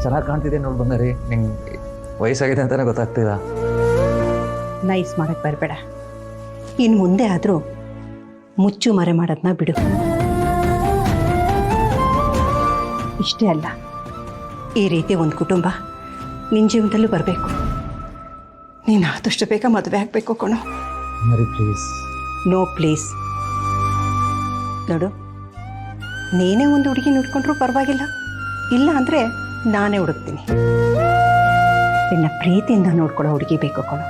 ಎಷ್ಟು ಚೆನ್ನಾಗಿ ಕಾಣ್ತಿದೆ ನೋಡಿ ಬಂಗಾರಿ. ನಿಂಗೆ ವಯಸ್ಸಾಗಿದೆ ಅಂತಾನೆ ಗೊತ್ತಾಗ್ತಿಲ್ಲ. ನೈಸ್ ಮಾಡಕ್ಕೆ ಬರಬೇಡ. ಇನ್ನು ಮುಂದೆ ಆದರೂ ಮುಚ್ಚು ಮರೆ ಮಾಡೋದನ್ನ ಬಿಡು. ಇಷ್ಟೇ ಅಲ್ಲ, ಈ ರೀತಿ ಒಂದು ಕುಟುಂಬ ನಿನ್ನ ಜೀವನದಲ್ಲೂ ಬರಬೇಕು. ನೀನು ಆದಷ್ಟು ಬೇಗ ಮದುವೆ ಆಗಬೇಕು ಕಣೋ. ಮರಿ ಪ್ಲೀಸ್. No please. ನೋಡು, ನೀನೇ ಒಂದು ಹುಡುಗಿ ನೋಡ್ಕೊಂಡ್ರೂ ಪರವಾಗಿಲ್ಲ, ಇಲ್ಲ ಅಂದರೆ ನಾನೇ ಹುಡುಕ್ತೀನಿ. ನಿನ್ನ ಪ್ರೀತಿಯಿಂದ ನೋಡ್ಕೊಳ್ಳೋ ಹುಡುಗಿ ಬೇಕು ಕಣೋ.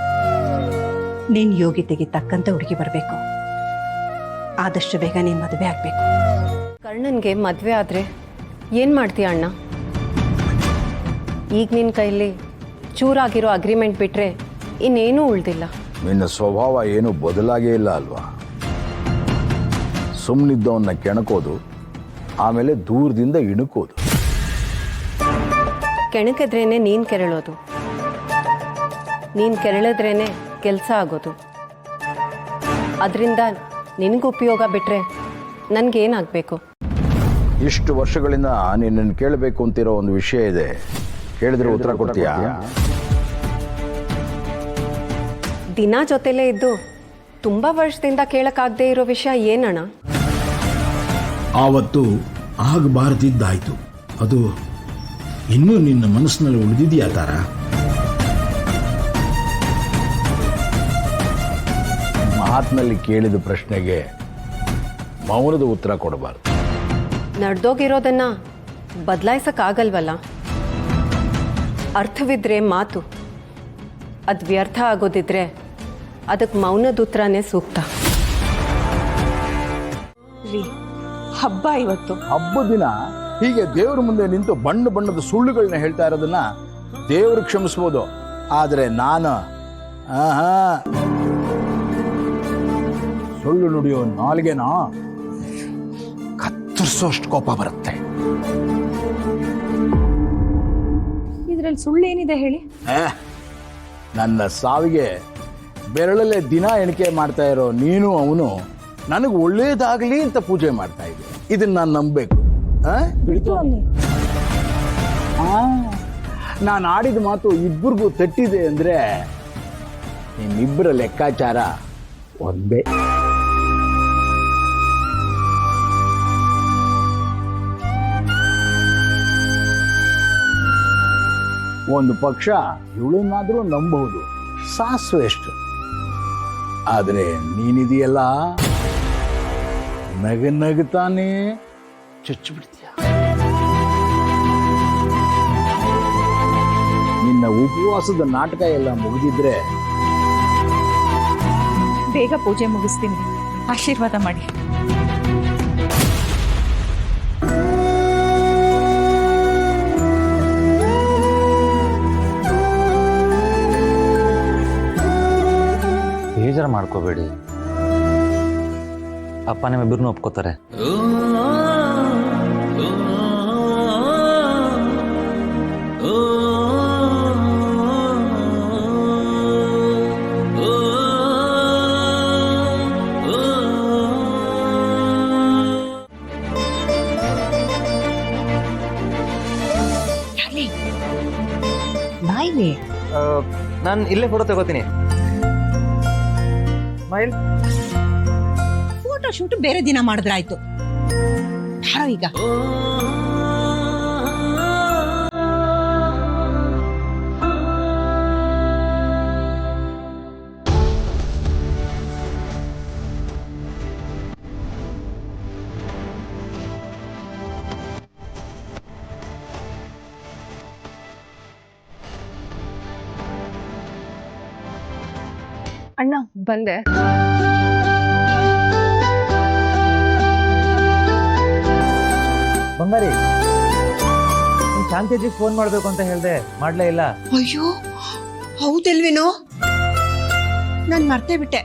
ನಿನ್ನ ಯೋಗ್ಯತೆಗೆ ತಕ್ಕಂಥ ಹುಡುಗಿ ಬರಬೇಕು. ಆದಷ್ಟು ಬೇಗ ನೀನು ಮದುವೆ ಆಗಬೇಕು. ಕರ್ಣನ್ಗೆ ಮದುವೆ ಆದರೆ ಏನು ಮಾಡ್ತೀಯ ಅಣ್ಣ? ಈಗ ನಿನ್ನ ಕೈಲಿ ಚೂರಾಗಿರೋ ಅಗ್ರಿಮೆಂಟ್ ಬಿಟ್ಟರೆ ಇನ್ನೇನೂ ಉಳ್ದಿಲ್ಲ. ನಿನ್ನ ಸ್ವಭಾವ ಏನೂ ಬದಲಾಗೇ ಇಲ್ಲ ಅಲ್ವಾ? ಸುಮ್ಮನಿದ್ದವನ್ನ ಕೆಣಕೋದು, ಆಮೇಲೆ ದೂರದಿಂದ ಇಣುಕೋದು. ಕೆಣಕಿದ್ರೇನೆ ನೀನು ಕೆರಳೋದು, ನೀನು ಕೆರಳಿದ್ರೇನೆ ಕೆಲಸ ಆಗೋದು. ಅದರಿಂದ ನಿನಗೆ ಉಪಯೋಗ ಬಿಟ್ಟರೆ ನನಗೇನಾಗಬೇಕು? ಇಷ್ಟು ವರ್ಷಗಳಿಂದ ನಿನ್ನನ್ನು ಕೇಳಬೇಕು ಅಂತಿರೋ ಒಂದು ವಿಷಯ ಇದೆ. ಕೇಳಿದ್ರೆ ಉತ್ತರ ಕೊಡ್ತೀಯಾ? ದಿನ ಜೊತೆಲೇ ಇದ್ದು ತುಂಬ ವರ್ಷದಿಂದ ಕೇಳಕ್ಕಾಗದೇ ಇರೋ ವಿಷಯ ಏನಣ್ಣ? ಆವತ್ತು ಆಗಬಾರ್ದಿದ್ದಾಯ್ತು. ಅದು ಇನ್ನೂ ನಿನ್ನ ಮನಸ್ಸಿನಲ್ಲಿ ಉಳಿದಿದೆಯಾ ತಾರ? ಮಾತಿನಲ್ಲಿ ಕೇಳಿದ ಪ್ರಶ್ನೆಗೆ ಮೌನದ ಉತ್ತರ ಕೊಡಬಾರ್ದು. ನಡೆದೋಗಿರೋದನ್ನ ಬದಲಾಯಿಸಕ್ಕಾಗಲ್ವಲ್ಲ. ಅರ್ಥವಿದ್ರೆ ಮಾತು, ಅದು ವ್ಯರ್ಥ ಆಗೋದಿದ್ರೆ ಅದಕ್ಕೆ ಮೌನದ ಉತ್ತರನೇ ಸೂಕ್ತ. ಹಬ್ಬ ಇವತ್ತು. ಹಬ್ಬದ ದಿನ ಹೀಗೆ ದೇವರ ಮುಂದೆ ನಿಂತು ಬಣ್ಣ ಬಣ್ಣದ ಸುಳ್ಳುಗಳನ್ನ ಹೇಳ್ತಾ ಇರೋದನ್ನ ದೇವರು ಕ್ಷಮಿಸ್ಬೋದು, ಆದರೆ ನಾನು ಸುಳ್ಳು ನುಡಿಯೋ ನಾಲ್ಗೆನ ಕತ್ತರಿಸೋಷ್ಟು ಕೋಪ ಬರುತ್ತೆ. ಇದ್ರಲ್ಲಿ ಸುಳ್ಳೇನಿದೆ ಹೇಳಿ? ನನ್ನ ಸಾವಿಗೆ ಬೆರಳಲ್ಲೇ ದಿನ ಎಣಿಕೆ ಮಾಡ್ತಾ ಇರೋ ನೀನು ಅವನು ನನಗೆ ಒಳ್ಳೇದಾಗಲಿ ಅಂತ ಪೂಜೆ ಮಾಡ್ತಾ ಇದ್ದೆ. ಇದನ್ನ ನಾನು ನಂಬಬೇಕು. ನಾನು ಆಡಿದ ಮಾತು ಇಬ್ಬರಿಗೂ ತಟ್ಟಿದೆ ಅಂದ್ರೆ ನಿಮ್ಮಿಬ್ಬರ ಲೆಕ್ಕಾಚಾರ ಒಂದೇ. ಒಂದು ಪಕ್ಷ ಇವಳನ್ನಾದ್ರೂ ನಂಬಬಹುದು, ಸಾಸು ಎಷ್ಟು. ಆದರೆ ನೀನಿದೆಯಲ್ಲ, ನಗತಾನೆ ಚುಚ್ಚಿಬಿಡ್ತೀಯ. ನಿನ್ನ ಉಪವಾಸದ ನಾಟಕ ಎಲ್ಲ ಮುಗಿದಿದ್ರೆ ಬೇಗ ಪೂಜೆ ಮುಗಿಸ್ತೀನಿ, ಆಶೀರ್ವಾದ ಮಾಡಿ. ಬೇಜಾರು ಮಾಡ್ಕೋಬೇಡಿ, ಅಪ್ಪ ನಿಮ್ಮಿಬ್ಬರನ್ನೂ ಒಪ್ಕೋತಾರೆ. ನಾನು ಇಲ್ಲೇ ಫೋಟೋ ತಗೋತೀನಿ. ಸ್ಮೈಲ್. ಫೋಟೋ ಶೂಟ್ ಬೇರೆ ದಿನ ಮಾಡಿದ್ರಾಯ್ತು. ಯಾರೋ ಈಗ ಅಣ್ಣ ಬಂದೆ. ಬಂಗಾರಿ, ನೀನ್ ಶಾಂತಿಜಿಗೆ ಫೋನ್ ಮಾಡ್ಬೇಕು ಅಂತ ಹೇಳ್ದೆ, ಮಾಡ್ಲೇ ಇಲ್ಲ. ಅಯ್ಯೋ ಹೌದಲ್ವೇನೋ, ನಾನು ಮರ್ತೇ ಬಿಟ್ಟೆ.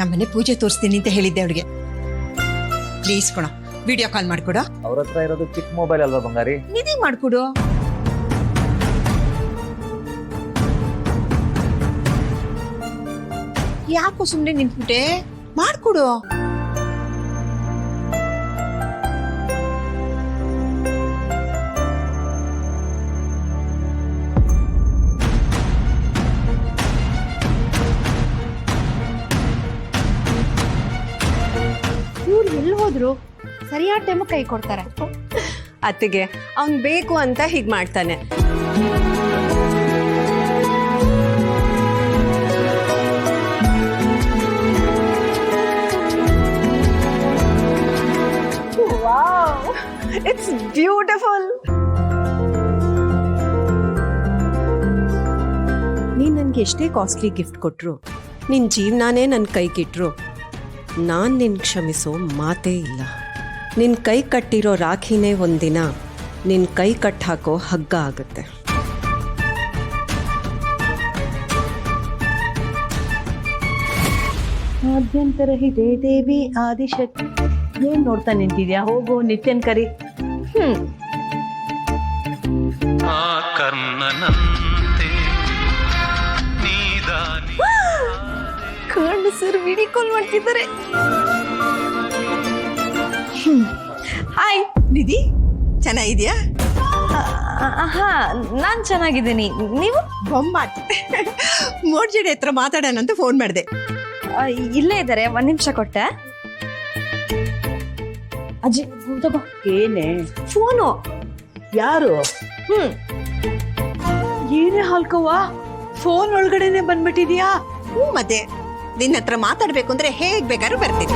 ನಮ್ಮನೆ ಪೂಜೆ ತೋರಿಸ್ತೀನಿ ಅಂತ ಹೇಳಿದ್ದೆ ಅವಳಿಗೆ. ಪ್ಲೀಸ್ ಕೊಡ, ವಿಡಿಯೋ ಕಾಲ್ ಮಾಡ್ಕೊಡು. ಅವ್ರ ಹತ್ರ ಇರೋದು ಚಿಕ್ಕ ಮೊಬೈಲ್ ಅಲ್ವಾ ಬಂಗಾರಿ? ನಿಧಿ ಮಾಡ್ಕೊಡು. ಯಾಕೋ ಸುಮ್ಮನೆ ನಿಂತ್ಬಿಟ್ಟೆ, ಮಾಡ್ಕೊಡು. ಯಾವ ಟೈಮ್ ಕೈ ಕೊಡ್ತಾರೆ? ಅತ್ತಿಗೆ ಅವ್ನ್ ಬೇಕು ಅಂತ ಹೀಗ್ ಮಾಡ್ತಾನೆ. It's beautiful. ನೀನ್ ನನ್ಗೆ ಎಷ್ಟೇ ಕಾಸ್ಟ್ಲಿ ಗಿಫ್ಟ್ ಕೊಟ್ರು, ನಿನ್ ಜೀವನಾನೇ ನನ್ನ ಕೈಗಿಟ್ರು, ನಾನ್ ನಿನ್ ಕ್ಷಮಿಸೋ ಮಾತೇ ಇಲ್ಲ. ನಿನ್ ಕೈ ಕಟ್ಟಿರೋ ರಾಖಿನೇ ಒಂದಿನ ನಿನ್ ಕೈ ಕಟ್ ಹಾಕೋ ಹಗ್ಗ ಆಗುತ್ತೆ. ಆದ್ಯಂತರ ಹಿರೇ ದೇವಿ ಆದಿಶಕ್ತಿ. ಏನ್ ನೋಡ್ತಾ ನಿಂತಿದ್ಯಾ? ಹೋಗು, ನಿತ್ಯನ್ ಕರಿ. ಆ ಕರ್ಣನಂತೆ ನೀದಾನಿ ಸರ್ ವಿಡಿಯೋ ಕಾಲ್ ಮಾಡ್ತಿದ್ದಾರೆ. ಹಾಯ್ ನಿಧಿ, ಚೆನ್ನಾಗಿದ್ಯಾ? ಹಾ, ನಾನ್ ಚೆನ್ನಾಗಿದ್ದೀನಿ. ನೀವು? ಬೊಂಬಾಟ್. ಮೋಡ್ಜಡಿ ಹತ್ರ ಮಾತಾಡೋಣ ಅಂತ ಫೋನ್ ಮಾಡಿದೆ. ಇಲ್ಲೇ ಇದ್ದಾರೆ, 1 ನಿಮಿಷ ಕೊಟ್ಟೆ. ಅಜ್ಜಿ ತಗೋ. ಏನೇ ಫೋನು? ಯಾರು? ಏನೇ ಹಾಲ್ಕವ್ವ, ಫೋನ್ ಒಳಗಡೆನೆ ಬಂದ್ಬಿಟ್ಟಿದ್ಯಾ? ಮತ್ತೆ ನಿನ್ನ ಹತ್ರ ಮಾತಾಡ್ಬೇಕು ಅಂದ್ರೆ ಹೇಗ್ ಬೇಕಾದ್ರೂ ಬರ್ತೀನಿ.